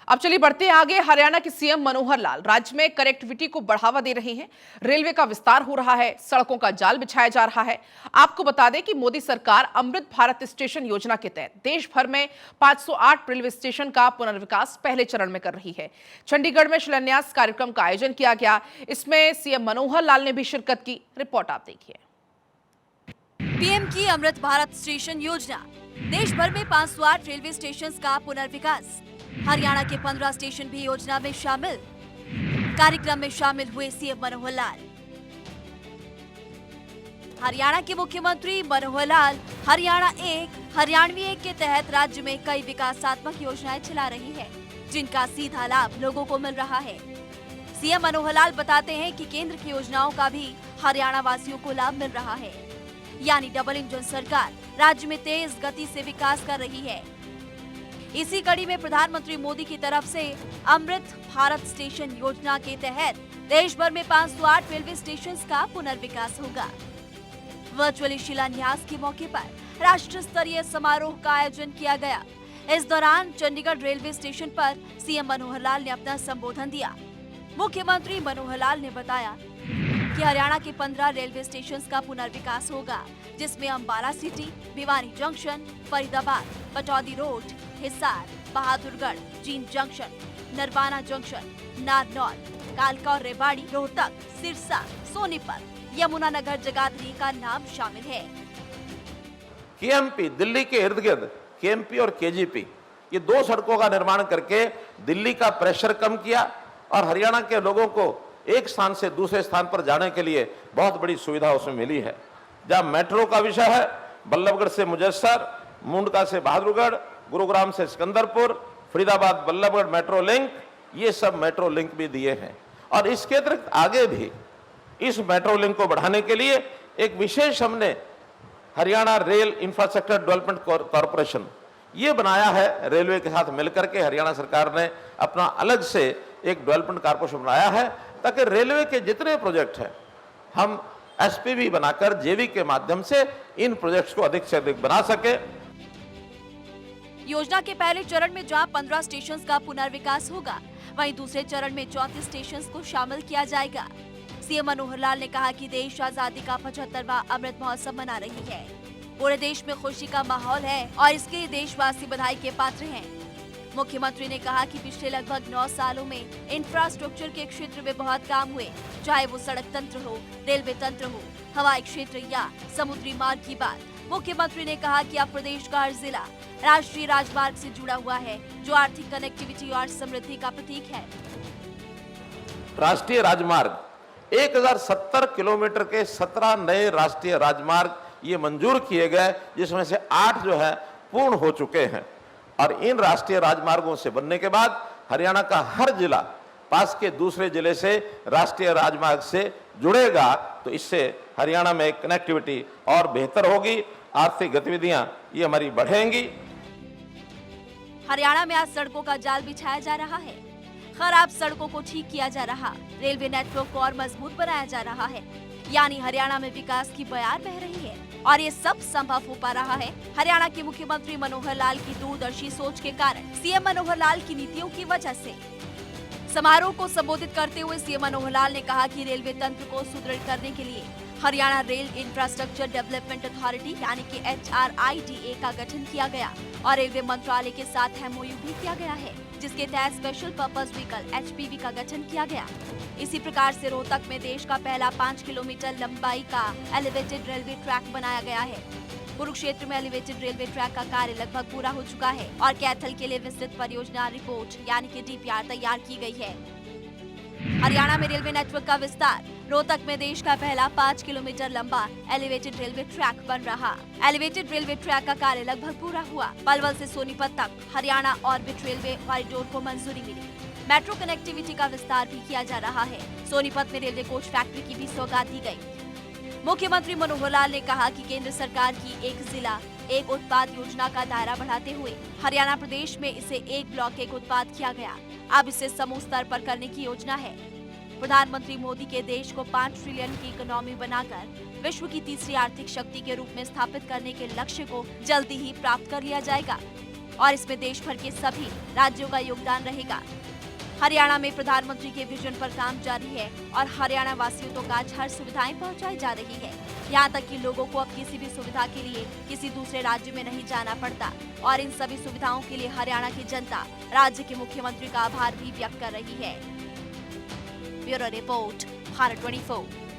अब चलिए बढ़ते हैं आगे। हरियाणा के सीएम मनोहर लाल राज्य में कनेक्टिविटी को बढ़ावा दे रहे हैं। रेलवे का विस्तार हो रहा है, सड़कों का जाल बिछाया जा रहा है। आपको बता दें कि मोदी सरकार अमृत भारत स्टेशन योजना के तहत देश भर में 508 रेलवे स्टेशन का पुनर्विकास पहले चरण में कर रही है। चंडीगढ़ में शिलान्यास कार्यक्रम का आयोजन किया गया। इसमें सीएम मनोहर लाल ने भी शिरकत की। रिपोर्ट आप देखिए। पीएम की अमृत भारत स्टेशन योजना, देश भर में 508 रेलवे स्टेशन का पुनर्विकास। हरियाणा के 15 स्टेशन भी योजना में शामिल। कार्यक्रम में शामिल हुए सीएम मनोहर लाल। हरियाणा के मुख्यमंत्री मनोहर लाल हरियाणा एक हरियाणवी एक के तहत राज्य में कई विकासात्मक योजनाएं चला रही है, जिनका सीधा लाभ लोगों को मिल रहा है। सीएम मनोहर लाल बताते हैं कि केंद्र की योजनाओं का भी हरियाणा वासियों को लाभ मिल रहा है, यानी डबल इंजन सरकार राज्य में तेज गति से विकास कर रही है। इसी कड़ी में प्रधानमंत्री मोदी की तरफ से अमृत भारत स्टेशन योजना के तहत देश भर में 508 रेलवे स्टेशन का पुनर्विकास होगा। वर्चुअली शिलान्यास के मौके पर राष्ट्र स्तरीय समारोह का आयोजन किया गया। इस दौरान चंडीगढ़ रेलवे स्टेशन पर सीएम मनोहर लाल ने अपना संबोधन दिया। मुख्यमंत्री मनोहर लाल ने बताया कि हरियाणा के 15 रेलवे स्टेशन का पुनर्विकास होगा, जिसमें Ambala city, Bhiwani junction, Faridabad, Pataudi road, Hisar, Bahadurgarh, Jind junction, Narwana junction, Narnaul, कालका और रेवाड़ी, रोहतक, सिरसा, सोनीपत, यमुनानगर, जगाधरी का नाम शामिल है। केएमपी दिल्ली के इर्द गिर्द केएमपी और केजीपी, ये दो सड़कों का निर्माण करके दिल्ली का प्रेशर कम किया और हरियाणा के लोगों को एक स्थान से दूसरे स्थान पर जाने के लिए बहुत बड़ी सुविधा उसमें मिली है। जहां मेट्रो का विषय है, बल्लभगढ़ से मुजस्सर, मुंडका से बहादुरगढ़, गुरुग्राम से सिकंदरपुर, फरीदाबाद बल्लभगढ़ मेट्रो लिंक, ये सब मेट्रो लिंक भी दिए हैं। और इसके अतिरिक्त आगे भी इस मेट्रो लिंक को बढ़ाने के लिए एक विशेष हमने Haryana rail infrastructure development corporation ये बनाया है। रेलवे के साथ मिलकर के हरियाणा सरकार ने अपना अलग से एक डेवलपमेंट कॉरपोरेशन बनाया है, ताकि रेलवे के जितने प्रोजेक्ट हैं हम एसपीवी बनाकर जेवी के माध्यम से इन प्रोजेक्ट्स को अधिक से अधिक बना सके। योजना के पहले चरण में जहां 15 स्टेशन का पुनर्विकास होगा, वहीं दूसरे चरण में 34 स्टेशन को शामिल किया जाएगा। सीएम मनोहर लाल ने कहा कि देश आजादी का 75वां अमृत महोत्सव मना रही है। पूरे देश में खुशी का माहौल है और इसके लिए देशवासी बधाई के पात्र हैं। मुख्यमंत्री ने कहा कि पिछले लगभग 9 सालों में इंफ्रास्ट्रक्चर के क्षेत्र में बहुत काम हुए, चाहे वो सड़क तंत्र हो, रेलवे तंत्र हो, हवाई क्षेत्र या समुद्री मार्ग की बात। मुख्यमंत्री ने कहा कि अब प्रदेश का हर जिला राष्ट्रीय राजमार्ग से जुड़ा हुआ है, जो आर्थिक कनेक्टिविटी और समृद्धि का प्रतीक है। राष्ट्रीय राजमार्ग 1070 किलोमीटर के 17 नए राष्ट्रीय राजमार्ग ये मंजूर किए गए, जिसमें से 8 जो है पूर्ण हो चुके हैं। और इन राष्ट्रीय राजमार्गों से बनने के बाद हरियाणा का हर जिला पास के दूसरे जिले से राष्ट्रीय राजमार्ग से जुड़ेगा, तो इससे हरियाणा में कनेक्टिविटी और बेहतर होगी, आर्थिक गतिविधियां ये हमारी बढ़ेंगी। हरियाणा में आज सड़कों का जाल बिछाया जा रहा है, खराब सड़कों को ठीक किया जा रहा, रेलवे नेटवर्क को और मजबूत बनाया जा रहा है, यानी हरियाणा में विकास की बयार बह रही है। और ये सब संभव हो पा रहा है हरियाणा के मुख्यमंत्री मनोहर लाल की दूरदर्शी सोच के कारण, सीएम मनोहर लाल की नीतियों की वजह से। समारोह को संबोधित करते हुए सीएम मनोहर लाल ने कहा कि रेलवे तंत्र को सुदृढ़ करने के लिए Haryana rail infrastructure development authority यानी कि HRIDA का गठन किया गया और रेलवे मंत्रालय के साथ MOU भी किया गया है, जिसके तहत स्पेशल पर्पस व्हीकल HPV का गठन किया गया। इसी प्रकार से रोहतक में देश का पहला 5 किलोमीटर लंबाई का एलिवेटेड रेलवे ट्रैक बनाया गया है। कुरुक्षेत्र में एलिवेटेड रेलवे ट्रैक का कार्य लगभग पूरा हो चुका है और कैथल के लिए विस्तृत परियोजना रिपोर्ट यानी कि DPR तैयार की गई है। हरियाणा में रेलवे नेटवर्क का विस्तार, रोहतक में देश का पहला 5 किलोमीटर लंबा एलिवेटेड रेलवे ट्रैक बन रहा। एलिवेटेड रेलवे ट्रैक का कार्य लगभग पूरा हुआ। पलवल से सोनीपत तक हरियाणा ऑर्बिट रेलवे कॉरिडोर को मंजूरी मिली। मेट्रो कनेक्टिविटी का विस्तार भी किया जा रहा है। सोनीपत में रेलवे कोच फैक्ट्री की भी सौगात दी गई। मुख्यमंत्री मनोहर लाल ने कहा कि केंद्र सरकार की एक जिला एक उत्पाद योजना का दायरा बढ़ाते हुए हरियाणा प्रदेश में इसे एक ब्लॉक एक उत्पाद किया गया। अब इसे समूह स्तर पर करने की योजना है। प्रधानमंत्री मोदी के देश को 5 ट्रिलियन की इकोनॉमी बनाकर विश्व की तीसरी आर्थिक शक्ति के रूप में स्थापित करने के लक्ष्य को जल्दी ही प्राप्त कर लिया जाएगा। और इसमें देश भर के सभी राज्यों का योगदान रहेगा। हरियाणा में प्रधानमंत्री के विजन पर काम जारी है और हरियाणा वासियों तक आज हर सुविधाएं पहुंचाई जा रही है। यहाँ तक कि लोगों को अब किसी भी सुविधा के लिए किसी दूसरे राज्य में नहीं जाना पड़ता और इन सभी सुविधाओं के लिए हरियाणा की जनता राज्य के मुख्यमंत्री का आभार भी व्यक्त कर रही है। Bureau report, Bharat 24।